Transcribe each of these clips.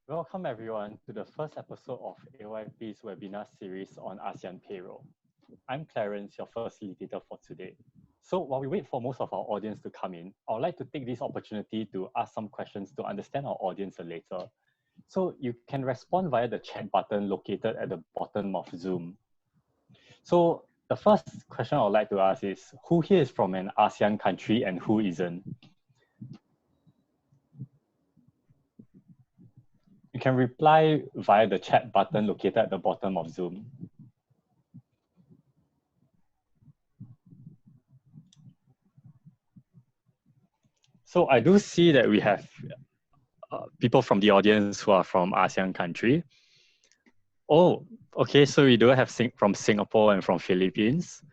Welcome everyone to the first episode of AYP's webinar series on ASEAN payroll. I'm Clarence, your facilitator for today. So while we wait for most of our audience to come in, I would like to take this opportunity to ask some questions to understand our audience later. So you can respond via the chat button located at the bottom of Zoom. So the first question I would like to ask is, who here is from an ASEAN country and who isn't? You can reply via the chat button located at the bottom of Zoom. So I do see that we have people from the audience who are from ASEAN country. Oh, okay, so we do have from Singapore and from Philippines.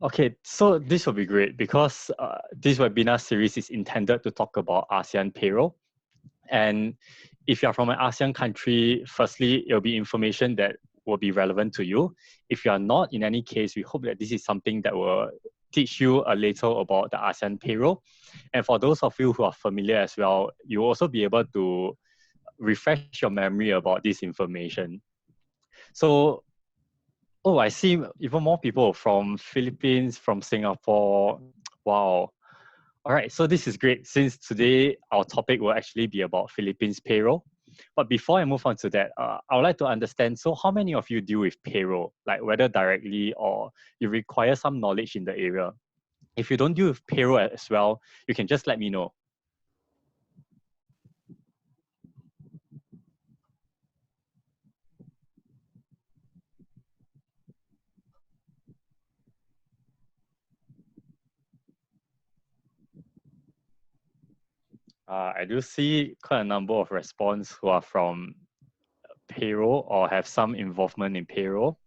Okay, so this will be great because this webinar series is intended to talk about ASEAN payroll. And if you're from an ASEAN country, firstly, it'll be information that will be relevant to you. If you are not, in any case, we hope that this is something that will teach you a little about the ASEAN payroll. And for those of you who are familiar as well, you'll also be able to refresh your memory about this information. So, oh, I see even more people from Philippines, from Singapore. Wow. All right, so this is great since today our topic will actually be about Philippines payroll. But before I move on to that, I would like to understand, so how many of you deal with payroll, like whether directly or you require some knowledge in the area? If you don't deal with payroll as well, you can just let me know. I do see quite a number of response who are from payroll or have some involvement in payroll.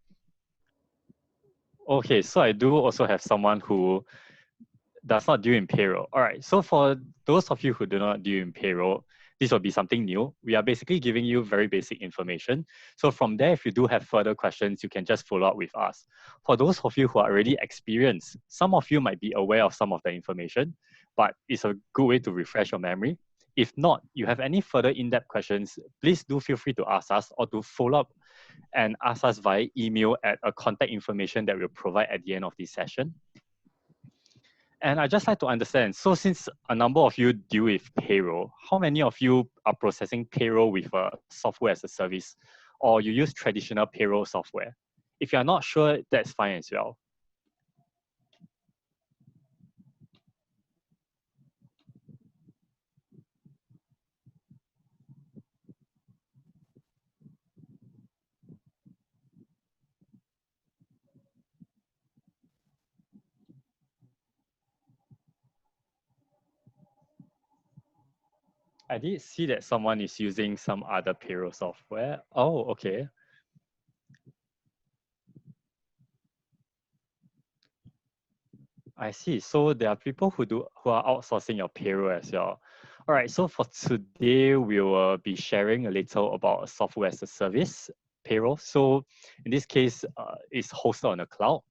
Okay, so I do also have someone who does not deal in payroll. All right, so for those of you who do not deal in payroll, this will be something new. We are basically giving you very basic information. So from there, if you do have further questions, you can just follow up with us. For those of you who are already experienced, some of you might be aware of some of the information, but it's a good way to refresh your memory. If not, you have any further in-depth questions, please do feel free to ask us or to follow up and ask us via email at a contact information that we'll provide at the end of this session. And I'd just like to understand, so since a number of you deal with payroll, how many of you are processing payroll with a software as a service, or you use traditional payroll software? If you're not sure, that's fine as well. I did see that someone is using some other payroll software. Oh, okay. I see. So there are people who are outsourcing your payroll as well. All right. So for today, we will be sharing a little about software as a service payroll. So in this case, it's hosted on the cloud.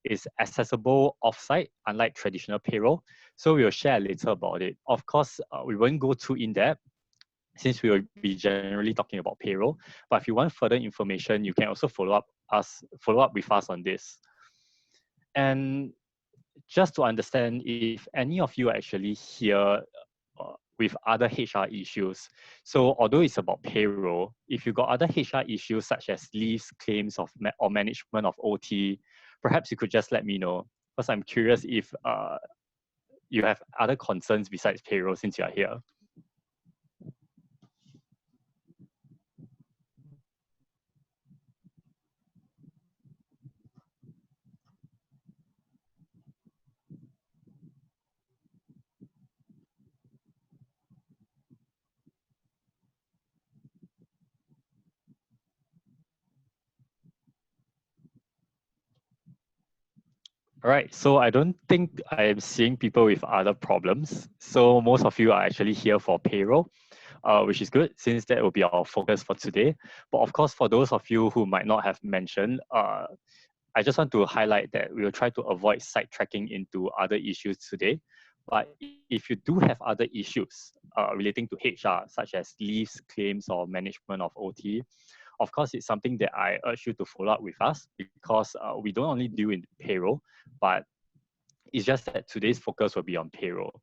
It's accessible offsite, unlike traditional payroll. So we'll share a little about it. Of course, we won't go too in depth since we will be generally talking about payroll. But if you want further information, you can also follow up with us on this. And just to understand if any of you are actually here with other HR issues. So although it's about payroll, if you got other HR issues such as leaves, claims or management of OT, perhaps you could just let me know, because I'm curious if you have other concerns besides payroll since you are here. All right, so I don't think I am seeing people with other problems. So most of you are actually here for payroll, which is good since that will be our focus for today. But of course, for those of you who might not have mentioned, I just want to highlight that we will try to avoid sidetracking into other issues today. But if you do have other issues relating to HR, such as leaves, claims, or management of OT, of course, it's something that I urge you to follow up with us, because we don't only deal in payroll, but it's just that today's focus will be on payroll.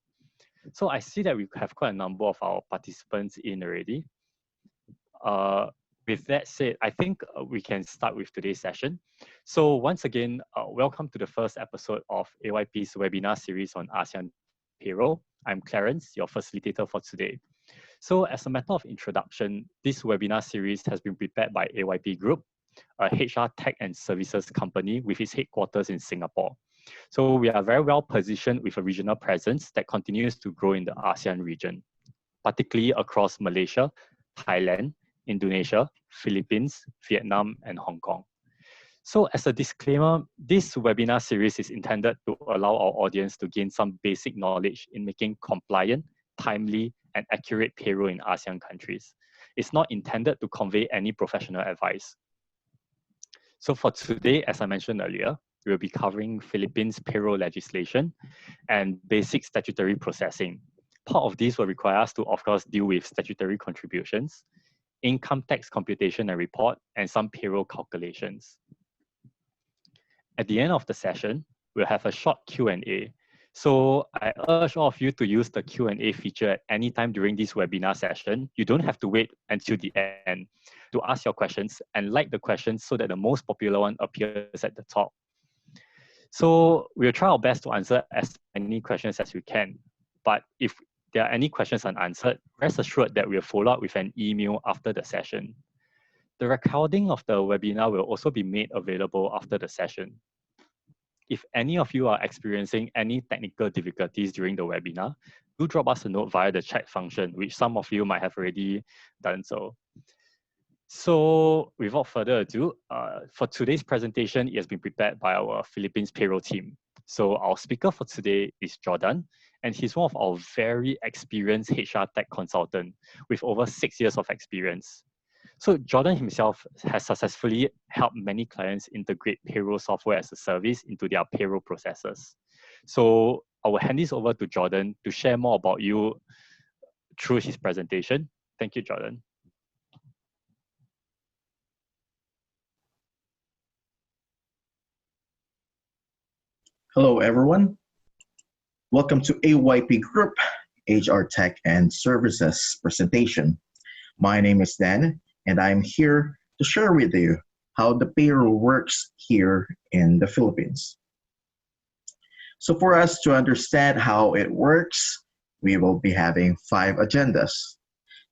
So I see that we have quite a number of our participants in already. With that said, I think we can start with today's session. So once again, welcome to the first episode of AYP's webinar series on ASEAN payroll. I'm Clarence, your facilitator for today. So as a matter of introduction, this webinar series has been prepared by AYP Group, a HR tech and services company with its headquarters in Singapore. So we are very well positioned with a regional presence that continues to grow in the ASEAN region, particularly across Malaysia, Thailand, Indonesia, Philippines, Vietnam, and Hong Kong. So as a disclaimer, this webinar series is intended to allow our audience to gain some basic knowledge in making compliant, timely, and accurate payroll in ASEAN countries. It's not intended to convey any professional advice. So for today, as I mentioned earlier, we'll be covering Philippines payroll legislation and basic statutory processing. Part of this will require us to, of course, deal with statutory contributions, income tax computation and report, and some payroll calculations. At the end of the session, we'll have a short Q&A. So I urge all of you to use the Q&A feature at any time during this webinar session. You don't have to wait until the end to ask your questions, and like the questions so that the most popular one appears at the top. So we'll try our best to answer as many questions as we can. But if there are any questions unanswered, rest assured that we'll follow up with an email after the session. The recording of the webinar will also be made available after the session. If any of you are experiencing any technical difficulties during the webinar, do drop us a note via the chat function, which some of you might have already done so. So without further ado, for today's presentation, it has been prepared by our Philippines payroll team. So our speaker for today is Jordan, and he's one of our very experienced HR tech consultant with over 6 years of experience. So Jordan himself has successfully helped many clients integrate payroll software as a service into their payroll processes. So I will hand this over to Jordan to share more about you through his presentation. Thank you, Jordan. Hello, everyone. Welcome to AYP Group, HR Tech and Services presentation. My name is Dan, and I'm here to share with you how the payroll works here in the Philippines. So for us to understand how it works, we will be having 5 agendas.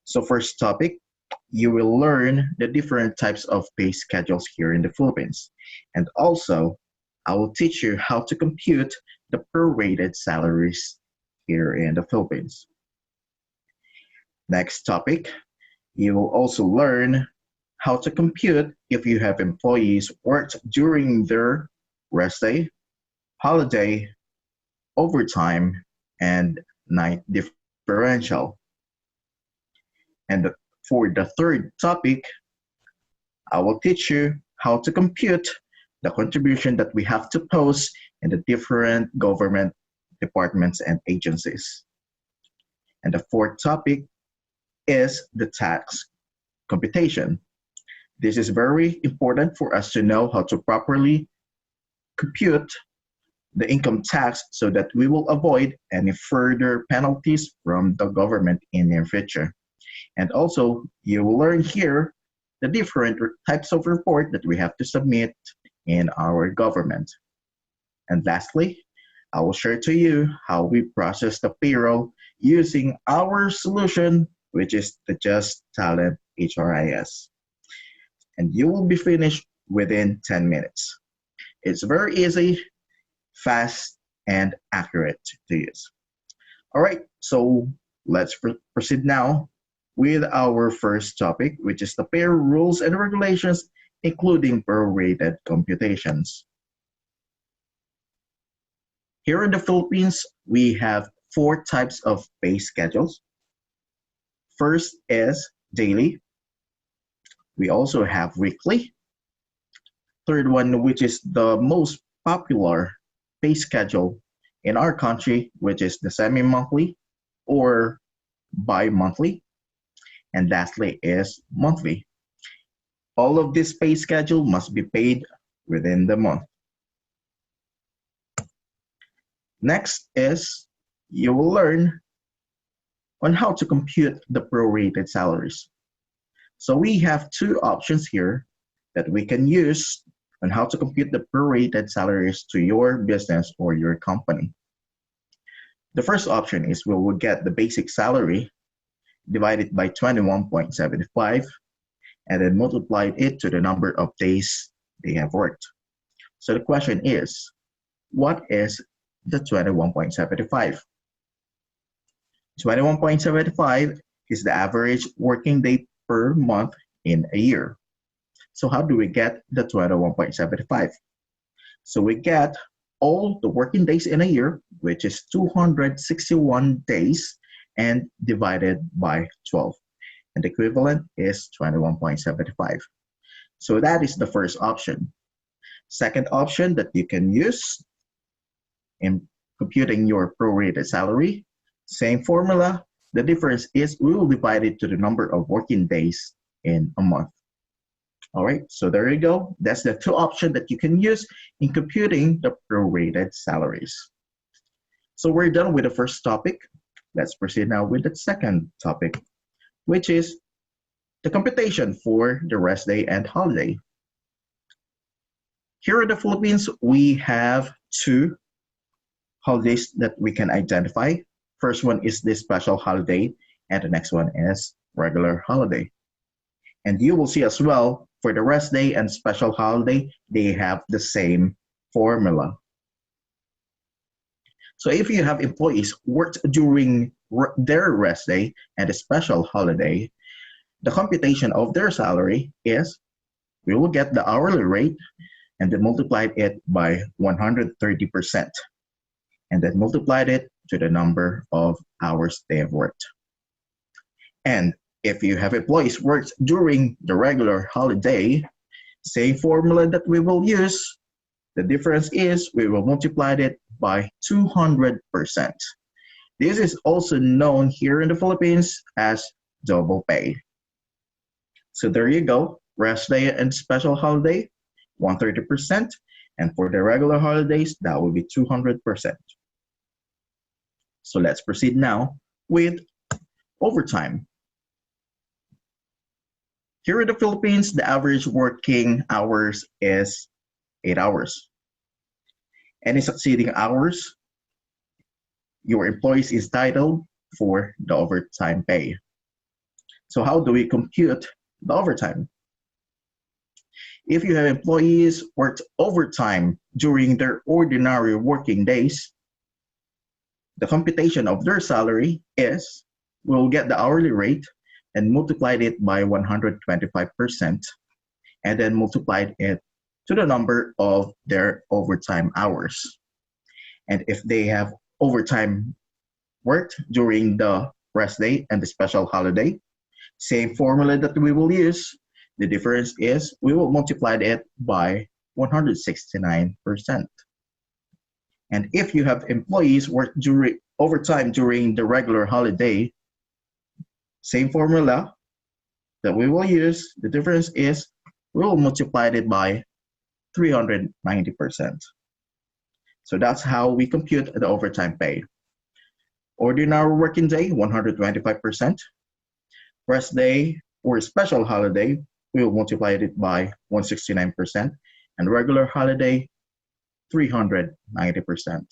So first topic, you will learn the different types of pay schedules here in the Philippines. And also, I will teach you how to compute the prorated salaries here in the Philippines. Next topic, you will also learn how to compute if you have employees worked during their rest day, holiday, overtime, and night differential. And for the third topic, I will teach you how to compute the contribution that we have to post in the different government departments and agencies. And the fourth topic is the tax computation. This is very important for us to know how to properly compute the income tax so that we will avoid any further penalties from the government in the future. And also, you will learn here the different types of report that we have to submit in our government. And lastly, I will share to you how we process the payroll using our solution, which is the JuzTalent HRIS. And you will be finished within 10 minutes. It's very easy, fast, and accurate to use. All right, so let's proceed now with our first topic, which is the payroll rules and regulations, including prorated computations. Here in the Philippines, we have 4 types of pay schedules. First is daily. We also have weekly. Third one, which is the most popular pay schedule, in our country, which is the semi-monthly or bi-monthly, and lastly is monthly. All of this pay schedule must be paid within the month. Next is you will learn on how to compute the prorated salaries. So we have two options here that we can use on how to compute the prorated salaries to your business or your company. The first option is we will get the basic salary divided by 21.75 and then multiply it to the number of days they have worked. So the question is, what is the 21.75? 21.75 is the average working day per month in a year. So how do we get the 21.75? So we get all the working days in a year, which is 261 days, and divided by 12. And the equivalent is 21.75. So that is the first option. Second option that you can use in computing your prorated salary, same formula. The difference is we will divide it to the number of working days in a month. All right, so there you go. That's the two options that you can use in computing the prorated salaries. So we're done with the first topic. Let's proceed now with the second topic, which is the computation for the rest day and holiday. Here in the Philippines, we have two holidays that we can identify. First one is the special holiday, and the next one is regular holiday. And you will see as well, for the rest day and special holiday, they have the same formula. So if you have employees worked during their rest day and a special holiday, the computation of their salary is, we will get the hourly rate and then multiply it by 130%, and then multiplied it to the number of hours they have worked. And if you have employees worked during the regular holiday, same formula that we will use. The difference is we will multiply it by 200%. This is also known here in the Philippines as double pay. So there you go, rest day and special holiday, 130%, and for the regular holidays, that will be 200%. So let's proceed now with overtime. Here in the Philippines, the average working hours is 8 hours. Any succeeding hours, your employees is entitled for the overtime pay. So how do we compute the overtime? If you have employees worked overtime during their ordinary working days, the computation of their salary is, we'll get the hourly rate and multiplied it by 125%, and then multiplied it to the number of their overtime hours. And if they have overtime worked during the rest day and the special holiday, same formula that we will use. The difference is we will multiply it by 169%. And if you have employees work during overtime during the regular holiday, same formula that we will use. The difference is we will multiply it by 390%. So that's how we compute the overtime pay. Ordinary working day, 125%. Rest day or special holiday, we will multiply it by 169%. And regular holiday, 390%.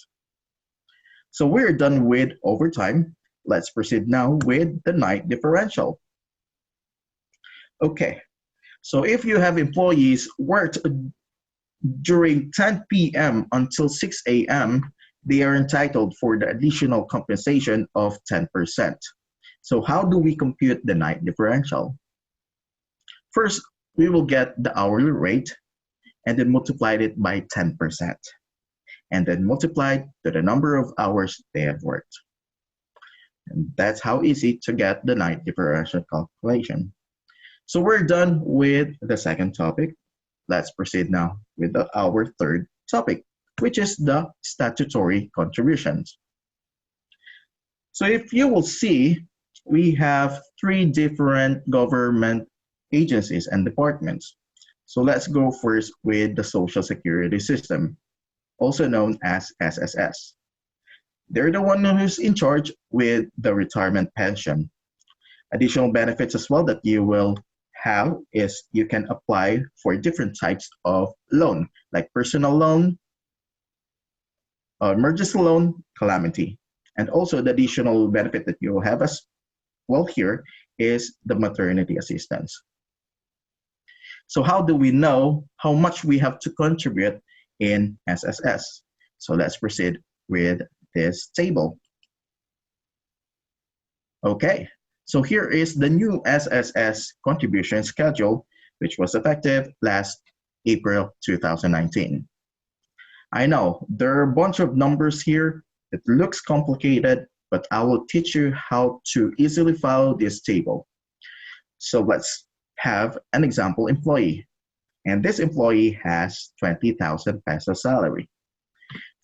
So we're done with overtime. Let's proceed now with the night differential. Okay, so if you have employees worked during 10 p.m. until 6 a.m., they are entitled for the additional compensation of 10%. So how do we compute the night differential? First, we will get the hourly rate and then multiply it by 10%, and then multiply to the number of hours they have worked. And that's how easy to get the night differential calculation. So we're done with the second topic. Let's proceed now with our third topic. which is the statutory contributions. So if you will see, we have 3 different government agencies and departments. So let's go first with the Social Security System, also known as SSS. They're the one who's in charge with the retirement pension. Additional benefits as well that you will have is you can apply for different types of loan, like personal loan, emergency loan, calamity. And also the additional benefit that you will have as well here is the maternity assistance. So how do we know how much we have to contribute in SSS? So let's proceed with this table. Okay, so here is the new SSS contribution schedule, which was effective last April 2019. I know there are a bunch of numbers here. It looks complicated, but I will teach you how to easily follow this table. So let's have an example employee. And this employee has 20,000 pesos salary.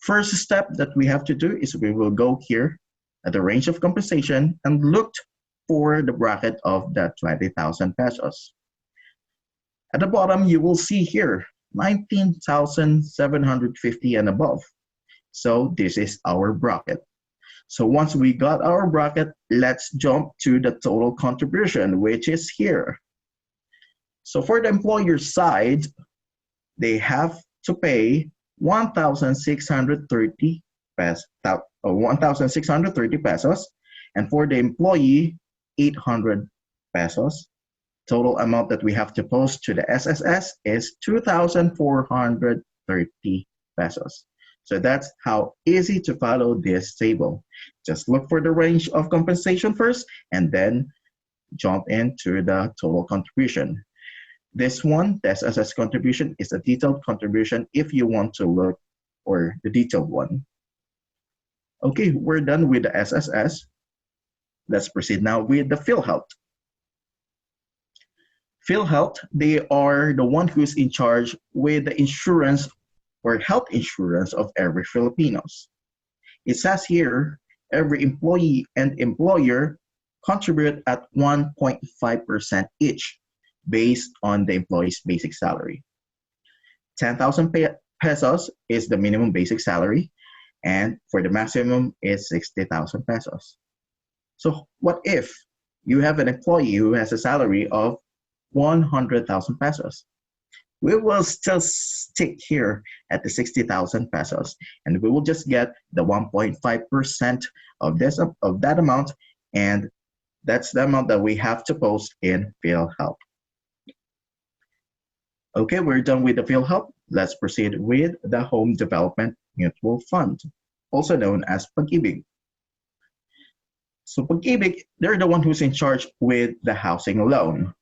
First step that we have to do is we will go here at the range of compensation and look for the bracket of that 20,000 pesos. At the bottom, you will see here 19,750 and above. So this is our bracket. So once we got our bracket, let's jump to the total contribution, which is here. So for the employer side, they have to pay 1,630 pesos, and for the employee, 800 pesos. Total amount that we have to post to the SSS is 2,430 pesos. So that's how easy to follow this table. Just look for the range of compensation first and then jump into the total contribution. This one, the SSS contribution, is a detailed contribution if you want to look for the detailed one. Okay, we're done with the SSS. Let's proceed now with the PhilHealth. PhilHealth, they are the one who's in charge with the insurance or health insurance of every Filipinos. It says here, every employee and employer contribute at 1.5% each based on the employee's basic salary. 10,000 pesos is the minimum basic salary, and for the maximum is 60,000 pesos. So what if you have an employee who has a salary of 100,000 pesos? We will still stick here at the 60,000 pesos, and we will just get the 1.5% of that amount, and that's the amount that we have to post in PhilHealth. Okay, we're done with the PhilHealth. Let's proceed with the Home Development Mutual Fund, also known as Pag-ibig. So Pag-ibig, they're the one who's in charge with the housing loan.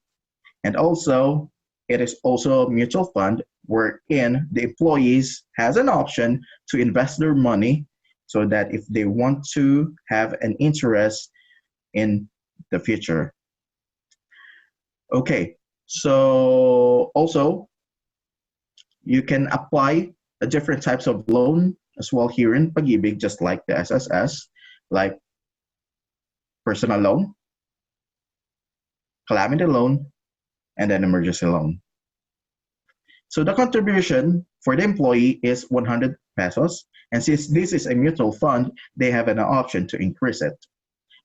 And also, it is also a mutual fund wherein the employees has an option to invest their money so that if they want to have an interest in the future. Okay, so also you can apply different types of loan as well here in Pag-ibig, just like the SSS, like personal loan, calamity loan, and an emergency loan. So the contribution for the employee is 100 pesos. And since this is a mutual fund, they have an option to increase it.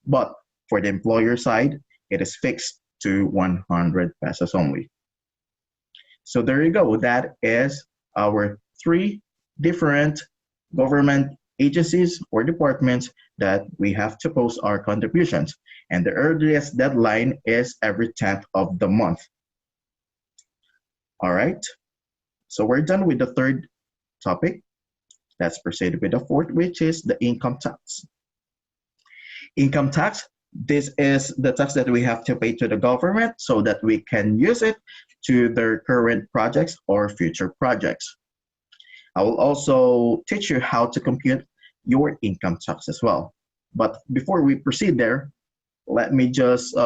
But for the employer side, it is fixed to 100 pesos only. So there you go. That is our 3 different government agencies or departments that we have to post our contributions. And the earliest deadline is every 10th of the month. All right, so we're done with the 3rd topic. Let's proceed with the 4th, which is the income tax. Income tax, this is the tax that we have to pay to the government so that we can use it to their current projects or future projects. I will also teach you how to compute your income tax as well. But before we proceed there, let me just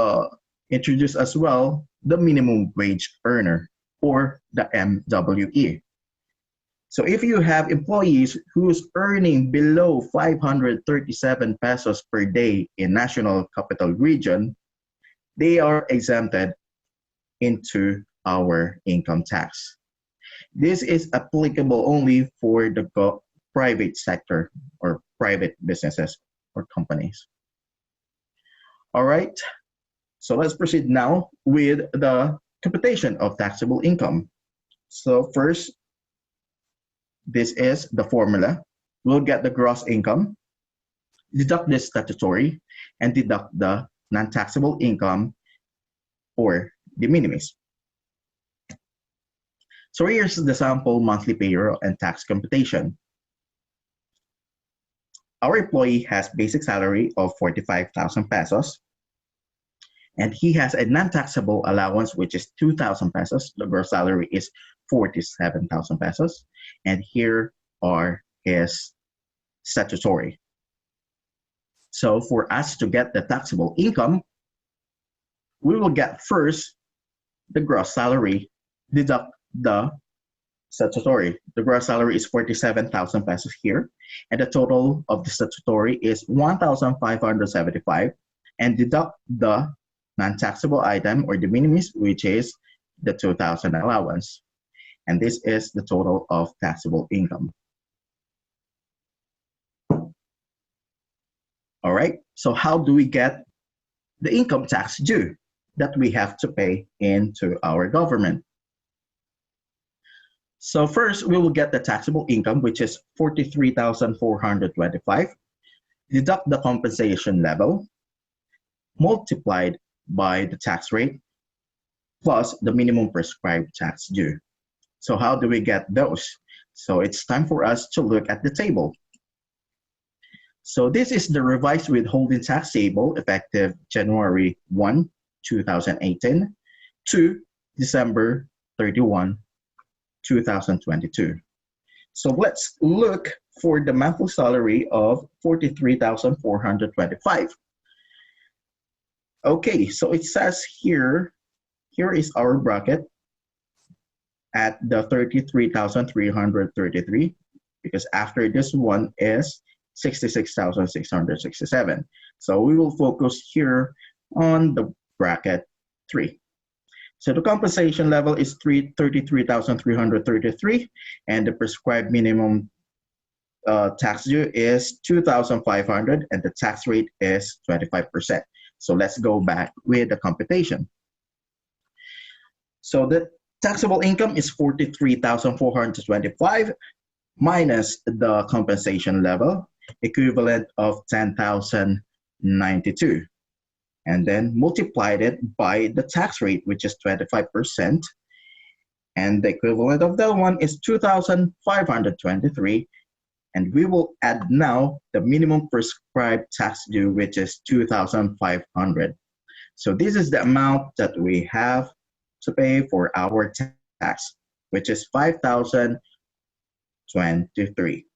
introduce as well the minimum wage earner, or the MWE. So if you have employees who's earning below 537 pesos per day in National Capital Region, they are exempted into our income tax. This is applicable only for the private sector or private businesses or companies. All right, so let's proceed now with the computation of taxable income. So first, this is the formula. We'll get the gross income, deduct the statutory, and deduct the non-taxable income or de minimis. So here's the sample monthly payroll and tax computation. Our employee has basic salary of 45,000 pesos, and he has a non-taxable allowance, which is 2,000 pesos. The gross salary is 47,000 pesos. And here are his statutory. So for us to get the taxable income, we will get first the gross salary, deduct the statutory. The gross salary is 47,000 pesos here, and the total of the statutory is 1,575, and deduct the non-taxable item or de minimis, which is the 2,000 allowance. And this is the total of taxable income. All right, so how do we get the income tax due that we have to pay into our government? So first, we will get the taxable income, which is 43,425, deduct the compensation level, multiplied by the tax rate, plus the minimum prescribed tax due. So how do we get those? So it's time for us to look at the table. So this is the revised withholding tax table effective January 1, 2018 to December 31, 2022. So let's look for the monthly salary of 43,425. Okay, so it says here is our bracket at the 33,333, because after this one is 66,667. So we will focus here on the bracket 3. So the compensation level is 33,333, and the prescribed minimum tax due is 2,500, and the tax rate is 25%. So let's go back with the computation. So the taxable income is 43,425 minus the compensation level, equivalent of 10,092. And then multiplied it by the tax rate, which is 25%. And the equivalent of that one is 2,523. And we will add now the minimum prescribed tax due, which is 2,500. So this is the amount that we have to pay for our tax, which is 5,023.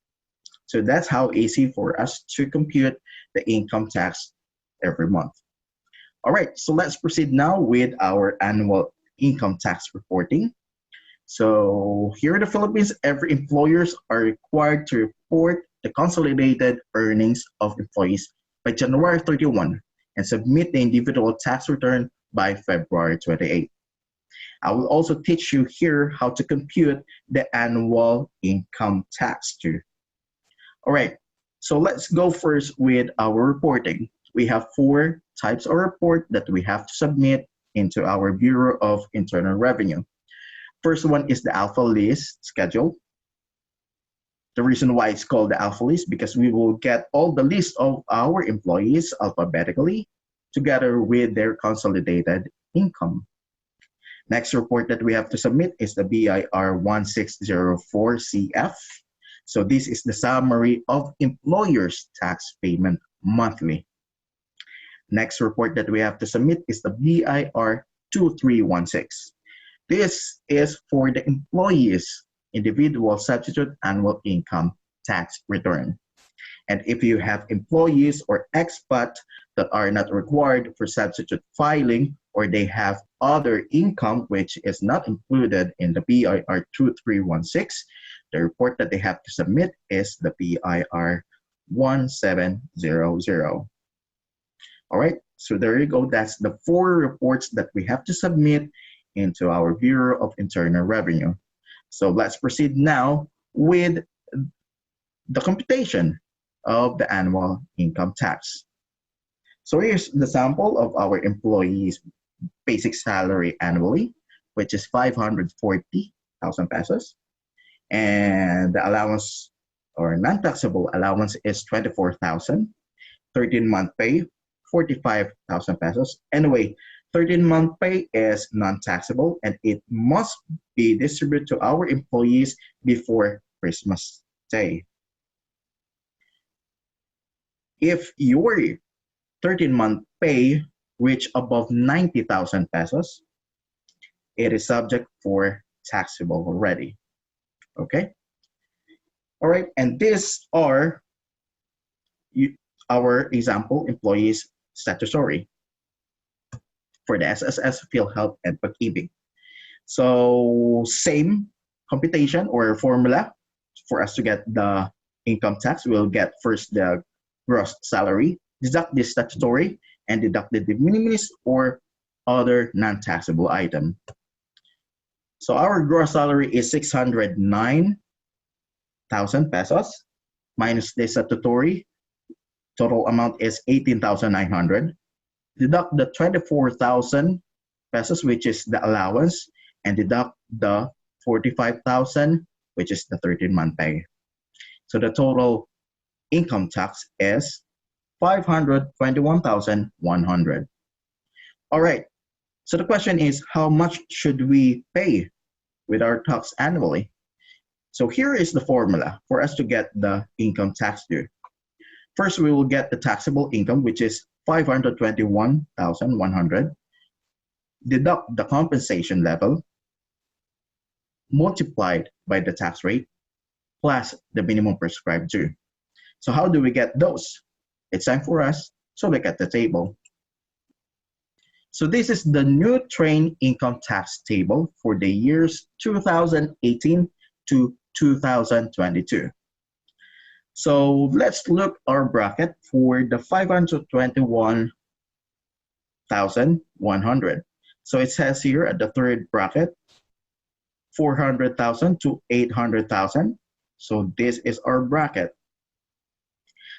So that's how easy for us to compute the income tax every month. All right, so let's proceed now with our annual income tax reporting. So here in the Philippines, every employers are required to report the consolidated earnings of employees by January 31 and submit the individual tax return by February 28. I will also teach you here how to compute the annual income tax due. All right, so let's go first with our reporting. We have 4 types of report that we have to submit into our Bureau of Internal Revenue. First one is the alpha list schedule. The reason why it's called the alpha list, because we will get all the list of our employees alphabetically together with their consolidated income. Next report that we have to submit is the BIR 1604CF. So this is the summary of employers' tax payment monthly. Next report that we have to submit is the BIR 2316. This is for the employees' individual substitute annual income tax return. And if you have employees or expat that are not required for substitute filing, or they have other income which is not included in the BIR 2316, The report that they have to submit is the PIR 1700. All right, so there you go. That's the 4 reports that we have to submit into our Bureau of Internal Revenue. So let's proceed now with the computation of the annual income tax. So here's the sample of our employees' basic salary annually, which is 540,000 pesos. And the allowance or non-taxable allowance is 24,000. 13-month pay, 45,000 pesos. Anyway, 13-month pay is non-taxable and it must be distributed to our employees before Christmas Day. If your 13-month pay reach above 90,000 pesos, it is subject for taxable already. Okay? All right, and these are our example employees statutory for the SSS, PhilHealth, and pag-ibig. So same computation or formula for us to get the income tax. We'll get first the gross salary, deduct the statutory, and deduct the de minimis or other non-taxable item. So our gross salary is 609,000 pesos minus the statutory. Total amount is 18,900. Deduct the 24,000 pesos, which is the allowance, and deduct the 45,000, which is the 13-month pay. So the total income tax is 521,100. All right. So the question is, how much should we pay with our tax annually? So here is the formula for us to get the income tax due. First, we will get the taxable income, which is 521,100. Deduct the compensation level, multiplied by the tax rate, plus the minimum prescribed due. So how do we get those? It's time for us to look at the table. So this is the new train income tax table for the years 2018 to 2022. So let's look our bracket for the 521,100. So it says here at the third bracket, 400,000 to 800,000. So this is our bracket.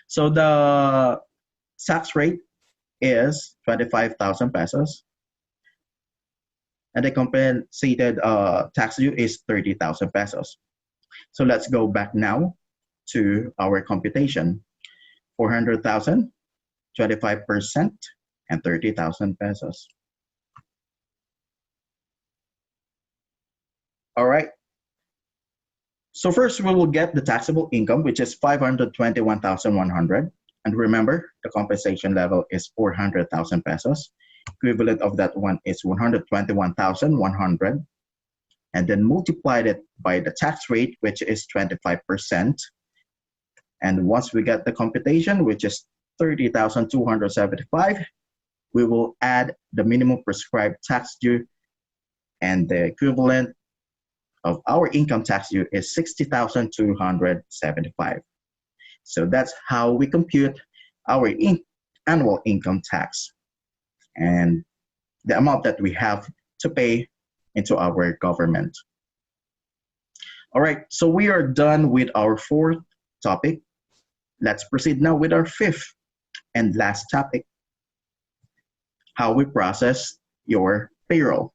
So the tax rate is 25,000 pesos. And the compensated tax due is 30,000 pesos. So let's go back now to our computation. 400,000, 25%, and 30,000 pesos. All right. So first we will get the taxable income, which is 521,100. And remember, the compensation level is 400,000 pesos. Equivalent of that one is 121,100. And then multiplied it by the tax rate, which is 25%. And once we get the computation, which is 30,275, we will add the minimum prescribed tax due, and the equivalent of our income tax due is 60,275. So that's how we compute our annual income tax and the amount that we have to pay into our government. All right, so we are done with our fourth topic. Let's proceed now with our fifth and last topic, how we process your payroll.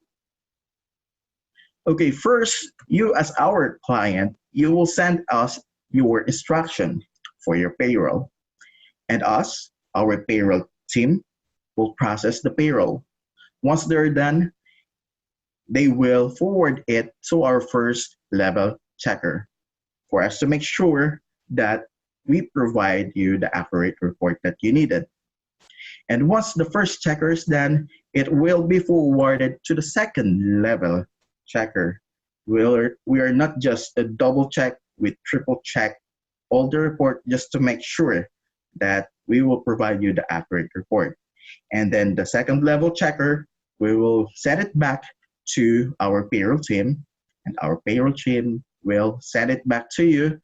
Okay, first, you as our client, you will send us your instruction for your payroll. And us, our payroll team, will process the payroll. Once they're done, they will forward it to our first level checker for us to make sure that we provide you the accurate report that you needed. And once the first checker is done, it will be forwarded to the second level checker. We are not just a double check, we triple check all the report just to make sure that we will provide you the accurate report. And then the second level checker, we will send it back to our payroll team, and our payroll team will send it back to you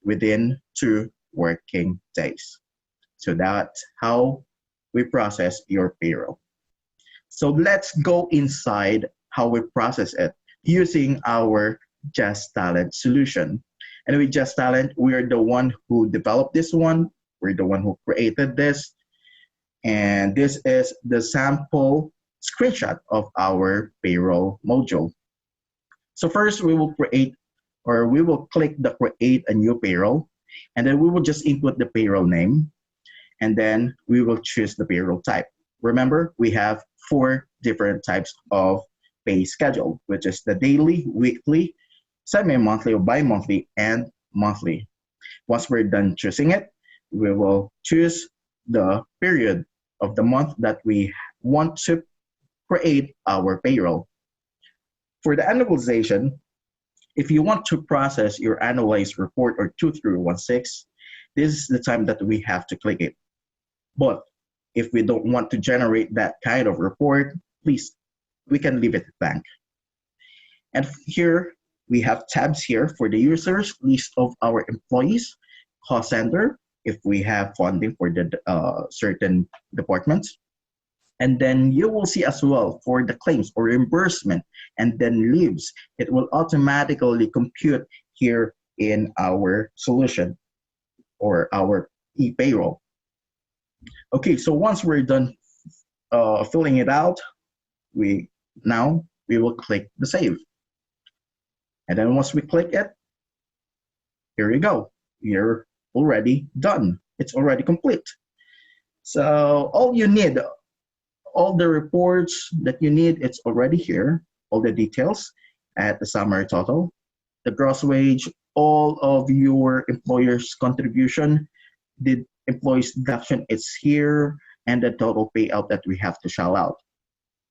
within 2 working days. So that's how we process your payroll. So let's go inside how we process it using our JuzTalent solution. And with JuzTalent, we're the one who developed this one. We're the one who created this. And this is the sample screenshot of our payroll module. So first we will click the create a new payroll, and then we will just input the payroll name, and then we will choose the payroll type. Remember, we have 4 different types of pay schedule, which is the daily, weekly, semi-monthly or bi-monthly, and monthly. Once we're done choosing it, we will choose the period of the month that we want to create our payroll. For the annualization, if you want to process your annualized report or 2316, this is the time that we have to click it. But if we don't want to generate that kind of report, please, we can leave it blank. And here we have tabs here for the users, list of our employees, cost center, if we have funding for the certain departments. And then you will see as well for the claims or reimbursement and then leaves, it will automatically compute here in our solution or our e-payroll. Okay, so once we're done filling it out, we will click the save. And then once we click it, here you go. You're already done. It's already complete. So all you need, all the reports that you need, it's already here. All the details at the summary total, the gross wage, all of your employer's contribution, the employee's deduction is here, and the total payout that we have to shell out.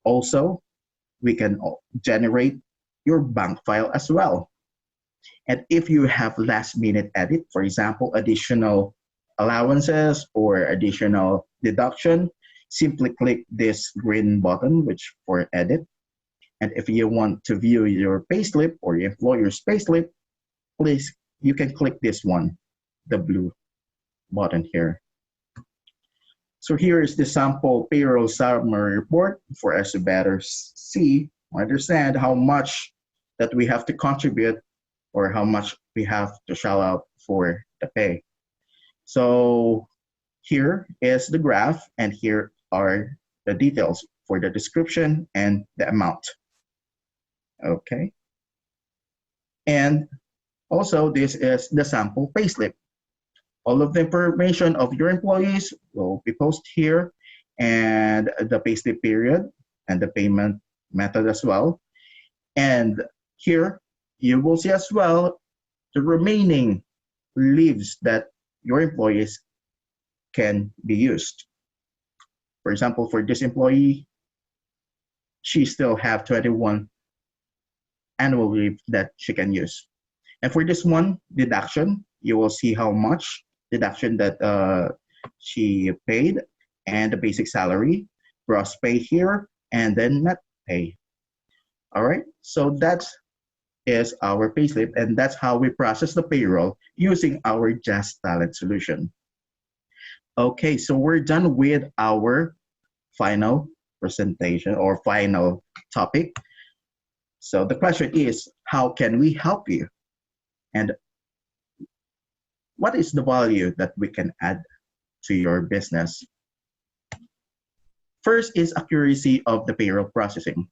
Also, we can generate your bank file as well. And if you have last minute edit, for example, additional allowances or additional deduction, simply click this green button, which for edit. And if you want to view your payslip or your employer's payslip, please, you can click this one, the blue button here. So here is the sample payroll summary report for us to better see or understand how much that we have to contribute or how much we have to shell out for the pay. So here is the graph, and here are the details for the description and the amount. Okay. And also this is the sample payslip. All of the information of your employees will be posted here, and the payslip period and the payment method as well. And here you will see as well the remaining leaves that your employees can be used. For example, for this employee, she still have 21 annual leave that she can use. And for this one, deduction, you will see how much deduction that she paid, and the basic salary, gross pay here, and then net pay. All right, so that is our payslip, and that's how we process the payroll using our JuzTalent solution. Okay, so we're done with our final presentation or final topic. So the question is, how can we help you? And what is the value that we can add to your business? First is accuracy of the payroll processing.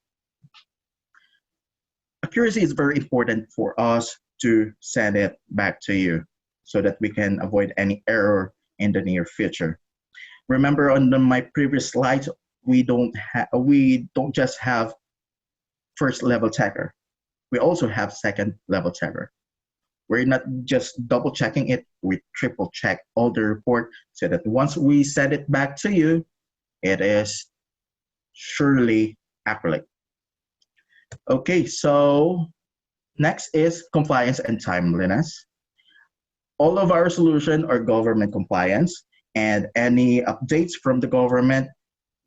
Accuracy is very important for us to send it back to you so that we can avoid any error in the near future. Remember on my previous slides, we don't just have first level checker. We also have second level checker. We're not just double checking it, we triple check all the report so that once we send it back to you, it is surely accurate. Okay, so next is compliance and timeliness. All of our solutions are government compliance, and any updates from the government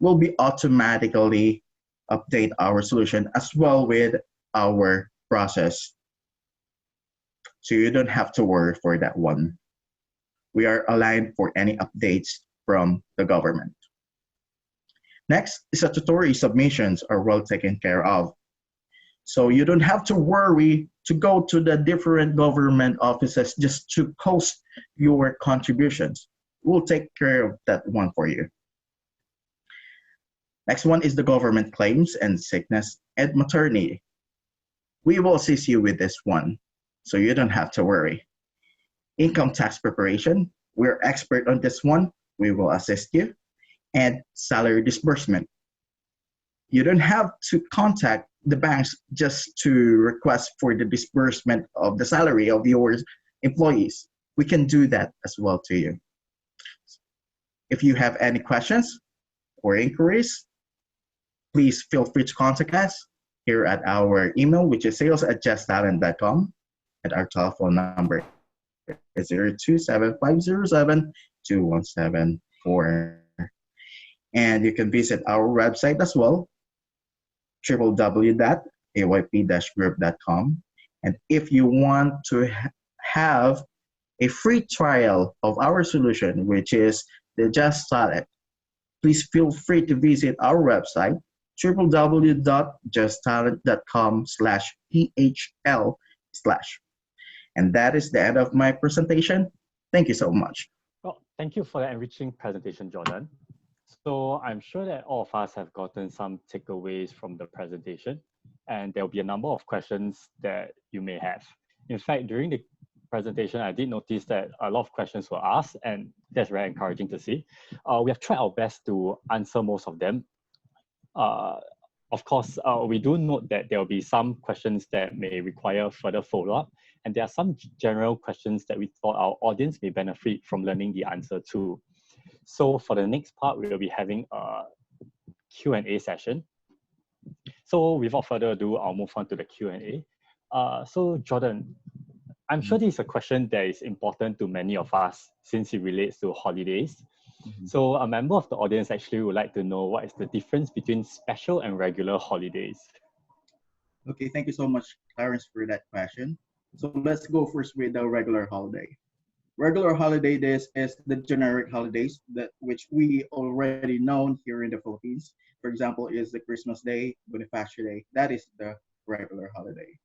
will be automatically update our solution as well with our process. So you don't have to worry for that one. We are aligned for any updates from the government. Next, statutory submissions are well taken care of. So you don't have to worry to go to the different government offices just to post your contributions. We'll take care of that one for you. Next one is the government claims and sickness and maternity. We will assist you with this one, so you don't have to worry. Income tax preparation, we're expert on this one. We will assist you. And salary disbursement. You don't have to contact the banks just to request for the disbursement of the salary of your employees. We can do that as well to you. If you have any questions or inquiries, please feel free to contact us here at our email, which is sales@JuzTalent.com, and our telephone number is 027-507-2174. And you can visit our website as well, www.ayp-group.com. And if you want to have a free trial of our solution, which is the JuzTalent, please feel free to visit our website, www.JuzTalent.com/PHL/. And that is the end of my presentation. Thank you so much. Well, thank you for the enriching presentation, Jordan. So I'm sure that all of us have gotten some takeaways from the presentation, and there'll be a number of questions that you may have. In fact, during the presentation, I did notice that a lot of questions were asked, and that's very encouraging to see. We have tried our best to answer most of them. Of course, we do note that there will be some questions that may require further follow-up, and there are some general questions that we thought our audience may benefit from learning the answer to. So for the next part, we will be having a Q&A session. So without further ado, I'll move on to the Q&A. So Jordan, I'm sure this is a question that is important to many of us since it relates to holidays. So a member of the audience actually would like to know what is the difference between special and regular holidays. Okay, thank you so much, Clarence, for that question. So let's go first with the regular holiday. Regular holiday days is the generic holidays that which we already known here in the Philippines. For example, is the Christmas Day, Bonifacio Day. That is the regular holiday.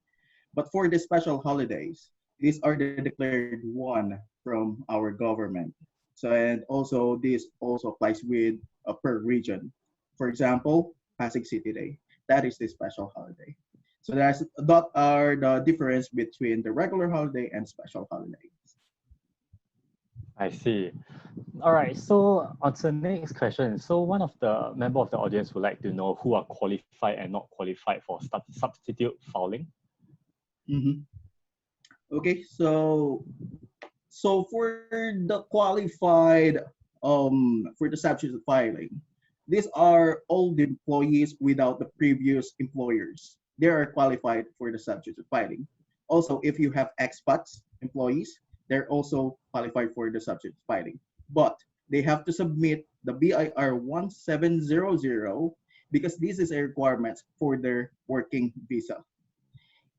But for the special holidays, these are the declared one from our government. So and also this also applies with per region. For example, Pasig City Day. That is the special holiday. So that are the difference between the regular holiday and special holiday. I see. All right, so on to the next question. So one of the member of the audience would like to know who are qualified and not qualified for substitute filing. Okay, so for the qualified for the substitute filing, these are all the employees without the previous employers. They are qualified for the substitute filing. Also, if you have expats employees, they're also qualified for the substitute filing. But they have to submit the BIR 1700 because this is a requirement for their working visa.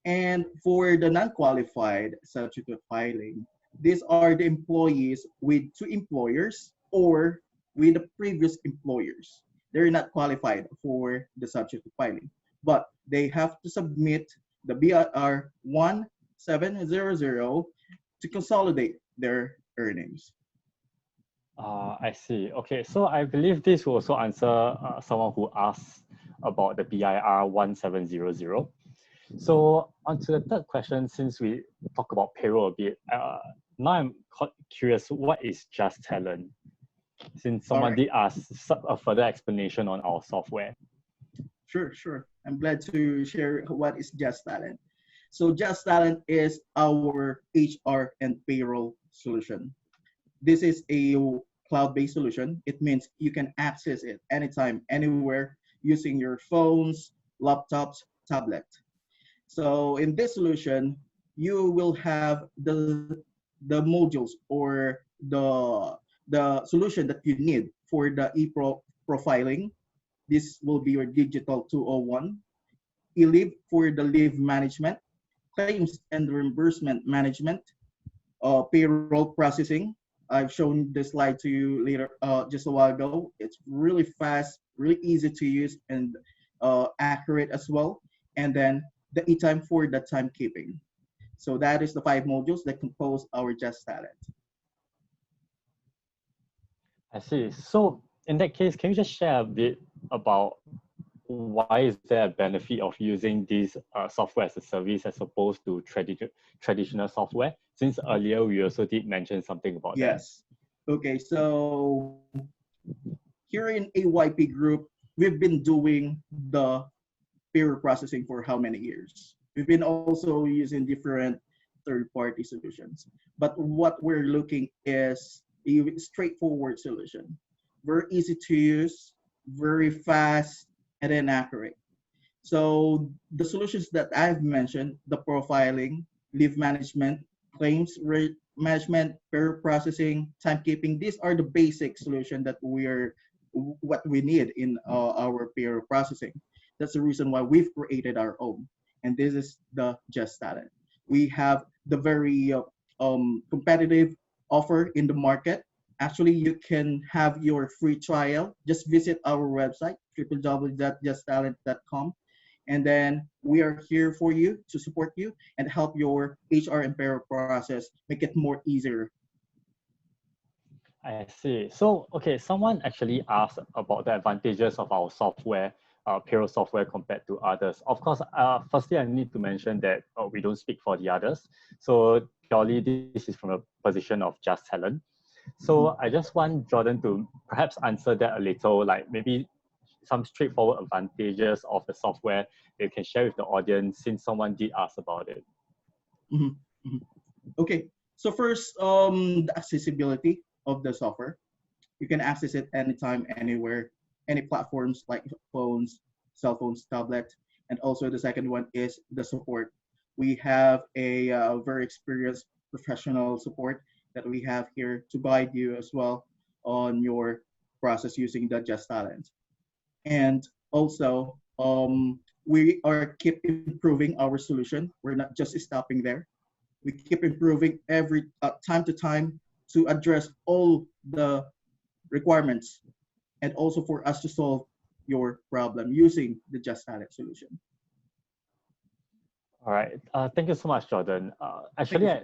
And for the non-qualified substitute filing, these are the employees with two employers or with the previous employers. They're not qualified for the substitute filing, but they have to submit the BIR 1700 to consolidate their earnings. I see. Okay, so I believe this will also answer someone who asked about the BIR 1700. So on to the third question, since we talk about payroll a bit, now I'm curious, what is JuzTalent? Since someone did ask a further explanation on our software. Sure. I'm glad to share what is JuzTalent. So JuzTalent is our HR and payroll solution. This is a cloud-based solution. It means you can access it anytime, anywhere, using your phones, laptops, tablet. So in this solution, you will have the modules or the solution that you need for the profiling. This will be your digital 201, e-leave for the leave management, claims and reimbursement management, payroll processing. I've shown this slide to you later, just a while ago. It's really fast, really easy to use, and accurate as well. And then the e-time for the timekeeping. So that is the 5 modules that compose our JuzTalent. I see. So in that case, can you just share a bit about why is there a benefit of using this software as a service as opposed to traditional software? Since earlier we also did mention something about that. Yes. Okay, so here in AYP Group, we've been doing the payroll processing for how many years? We've been also using different third-party solutions. But what we're looking is a straightforward solution. Very easy to use, very fast, and then accurate. So the solutions that I've mentioned, the profiling, leave management, claims management, payroll processing, timekeeping, these are the basic solution that what we need in our payroll processing. That's the reason why we've created our own. And this is the JuzTalent. We have the very competitive offer in the market. Actually, you can have your free trial. Just visit our website, www.juztalent.com. And then we are here for you to support you and help your HR and payroll process, make it more easier. I see. So, okay, someone actually asked about the advantages of our software, payroll software compared to others. Of course, firstly, I need to mention that we don't speak for the others. So purely this is from a position of JuzTalent. So I just want Jordan to perhaps answer that a little, like maybe some straightforward advantages of the software that you can share with the audience since someone did ask about it. Okay, so first, the accessibility of the software. You can access it anytime, anywhere, any platforms like phones, cell phones, tablet. And also the second one is the support. We have a very experienced professional support that we have here to guide you as well on your process using the JuzTalent. And also, we are keep improving our solution. We're not just stopping there. We keep improving every time to time to address all the requirements and also for us to solve your problem using the JuzTalent solution. All right. Thank you so much, Jordan. Actually,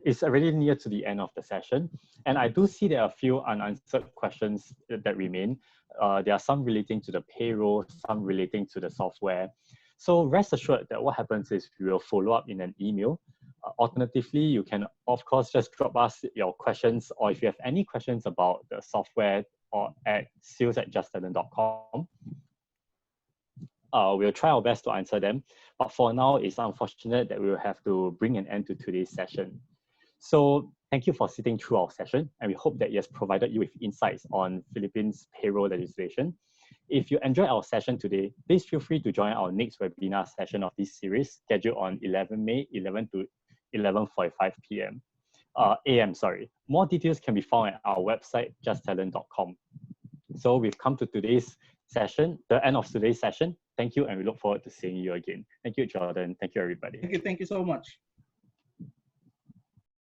it's already near to the end of the session, and I do see there are a few unanswered questions that remain. There are some relating to the payroll, some relating to the software. So rest assured that what happens is we will follow up in an email. Alternatively, you can, of course, just drop us your questions, or if you have any questions about the software or at sales@juztalent.com. We'll try our best to answer them. But for now, it's unfortunate that we will have to bring an end to today's session. So thank you for sitting through our session, and we hope that it has provided you with insights on Philippines payroll legislation. If you enjoyed our session today, please feel free to join our next webinar session of this series, scheduled on 11 May, 11 to 11:45 p.m. AM. More details can be found at our website, JuzTalent.com. So we've come to today's session, the end of today's session. Thank you, and we look forward to seeing you again. Thank you, Jordan. Thank you, everybody. Thank you so much.